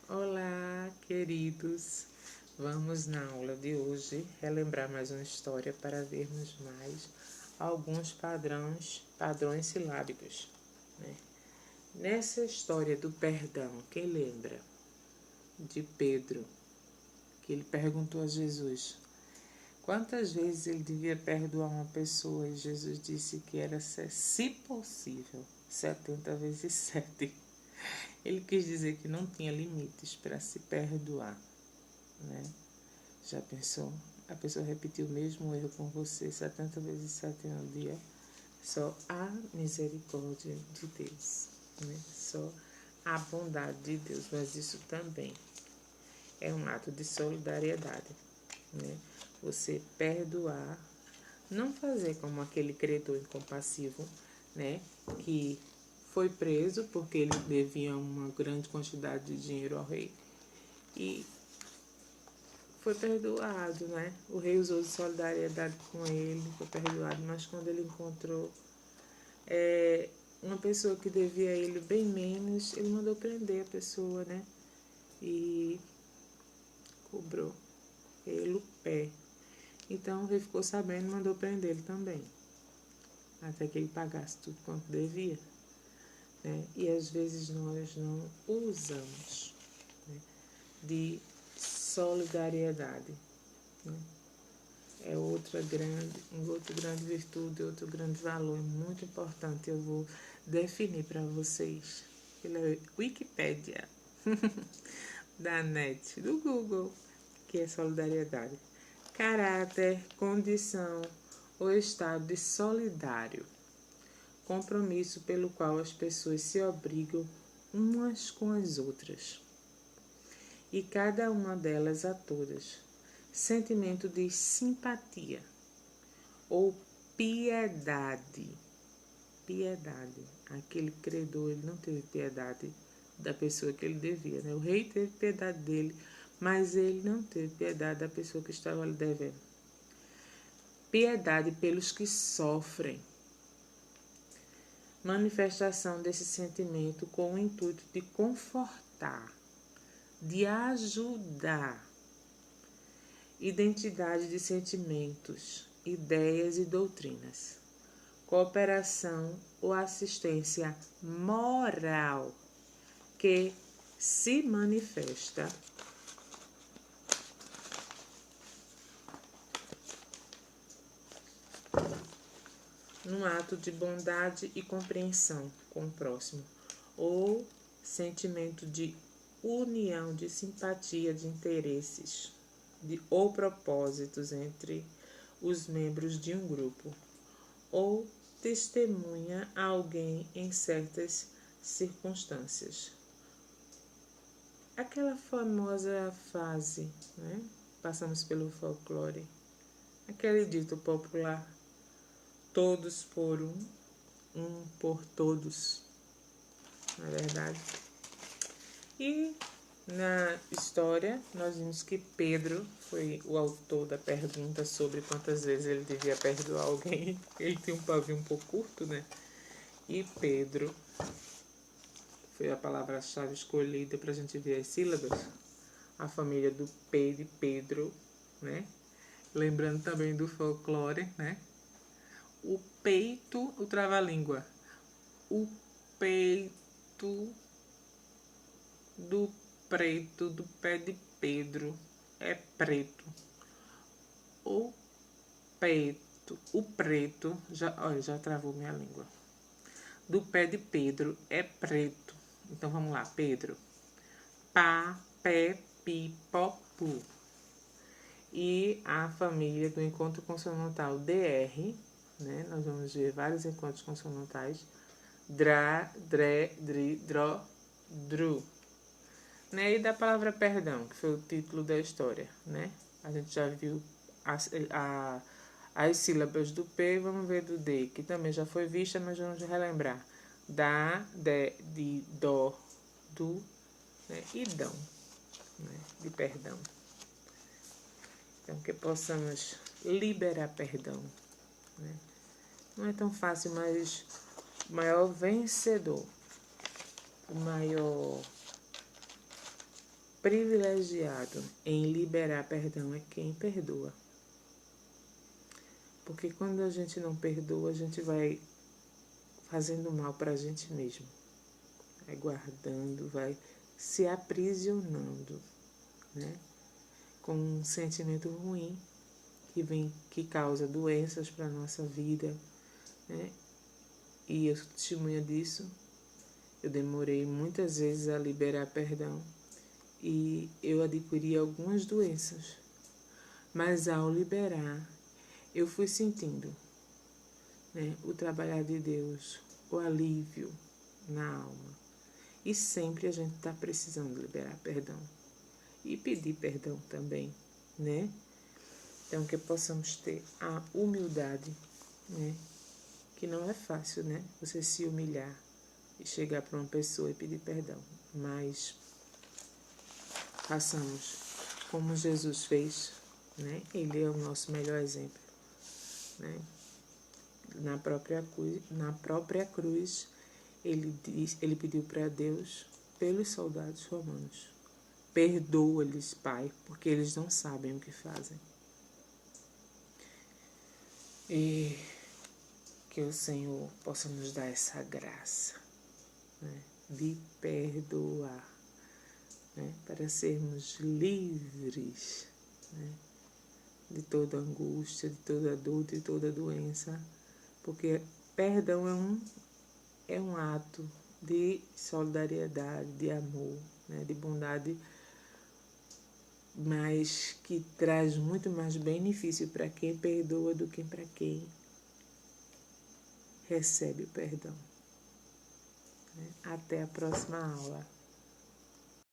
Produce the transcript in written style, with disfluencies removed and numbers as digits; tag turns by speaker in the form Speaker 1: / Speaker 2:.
Speaker 1: Olá, queridos! Vamos na aula de hoje relembrar mais uma história para vermos mais alguns padrões silábicos, né? Nessa história do perdão, quem lembra de Pedro, que ele perguntou a Jesus quantas vezes ele devia perdoar uma pessoa e Jesus disse que era, se possível, 70 vezes 7. Ele quis dizer que não tinha limites para se perdoar, né? Já pensou? A pessoa repetiu o mesmo erro com você 70 vezes 7 no dia. Só a misericórdia de Deus, né? Só a bondade de Deus. Mas isso também é um ato de solidariedade, né? Você perdoar, não fazer como aquele credor incompassivo, né? Que foi preso porque ele devia uma grande quantidade de dinheiro ao rei e foi perdoado, né? O rei usou de solidariedade com ele, foi perdoado, mas quando ele encontrou uma pessoa que devia a ele bem menos, ele mandou prender a pessoa, né? E cobrou pelo pé. Então o rei ficou sabendo e mandou prender ele também, até que ele pagasse tudo quanto devia, né? E às vezes nós não usamos, né, de solidariedade, né? É outra grande virtude, outro grande valor, muito importante. Eu vou definir para vocês pela Wikipédia da NET, do Google, que é solidariedade. Caráter, condição ou estado de solidário. Compromisso pelo qual as pessoas se obrigam umas com as outras. E cada uma delas a todas. Sentimento de simpatia ou piedade. Piedade. Aquele credor, ele não teve piedade da pessoa que ele devia, né? O rei teve piedade dele, mas ele não teve piedade da pessoa que estava lhe devendo. Piedade pelos que sofrem. Manifestação desse sentimento com o intuito de confortar, de ajudar. Identidade de sentimentos, ideias e doutrinas. Cooperação ou assistência moral que se manifesta num ato de bondade e compreensão com o próximo, ou sentimento de união, de simpatia, de interesses ou propósitos entre os membros de um grupo, ou testemunha a alguém em certas circunstâncias. Aquela famosa frase, né? Passamos pelo folclore, aquele dito popular: todos por um por todos, não é verdade? E na história, nós vimos que Pedro foi o autor da pergunta sobre quantas vezes ele devia perdoar alguém. Ele tem um pavio um pouco curto, né? E Pedro foi a palavra-chave escolhida para a gente ver as sílabas. A família do P de Pedro, né? Lembrando também do folclore, né? O peito, o trava-língua. O peito do preto, do pé de Pedro, é preto. O preto, já travou minha língua. Do pé de Pedro é preto. Então vamos lá, Pedro. Pá, pé, pi, pó, pu. E a família do encontro consonantal DR, né? Nós vamos ver vários encontros consonantais. Dra, dre, dri, dro, dru. Né? E da palavra perdão, que foi o título da história, né? A gente já viu as sílabas do P, vamos ver do D, que também já foi vista, mas vamos relembrar. Da, de, dó, do, né? E dão, né? De perdão. Então, que possamos liberar perdão, né? Não é tão fácil, mas o maior vencedor, o maior privilegiado em liberar perdão é quem perdoa. Porque quando a gente não perdoa, a gente vai fazendo mal para a gente mesmo. Vai guardando, vai se aprisionando, né? Com um sentimento ruim que causa doenças para a nossa vida, né? E eu sou testemunha disso. Eu demorei muitas vezes a liberar perdão e eu adquiri algumas doenças. Mas ao liberar, eu fui sentindo, né, o trabalhar de Deus, o alívio na alma. E sempre a gente está precisando liberar perdão. E pedir perdão também, né? Então, que possamos ter a humildade, né? Que não é fácil, né? Você se humilhar e chegar para uma pessoa e pedir perdão. Mas façamos como Jesus fez, né? Ele é o nosso melhor exemplo, né? Na própria cruz, ele pediu para Deus pelos soldados romanos: perdoa-lhes, Pai, porque eles não sabem o que fazem. E que o Senhor possa nos dar essa graça, né, de perdoar, né, para sermos livres, né, de toda angústia, de toda dor, de toda doença, porque perdão é um ato de solidariedade, de amor, né, de bondade, mas que traz muito mais benefício para quem perdoa do que para quem recebe o perdão. Até a próxima aula.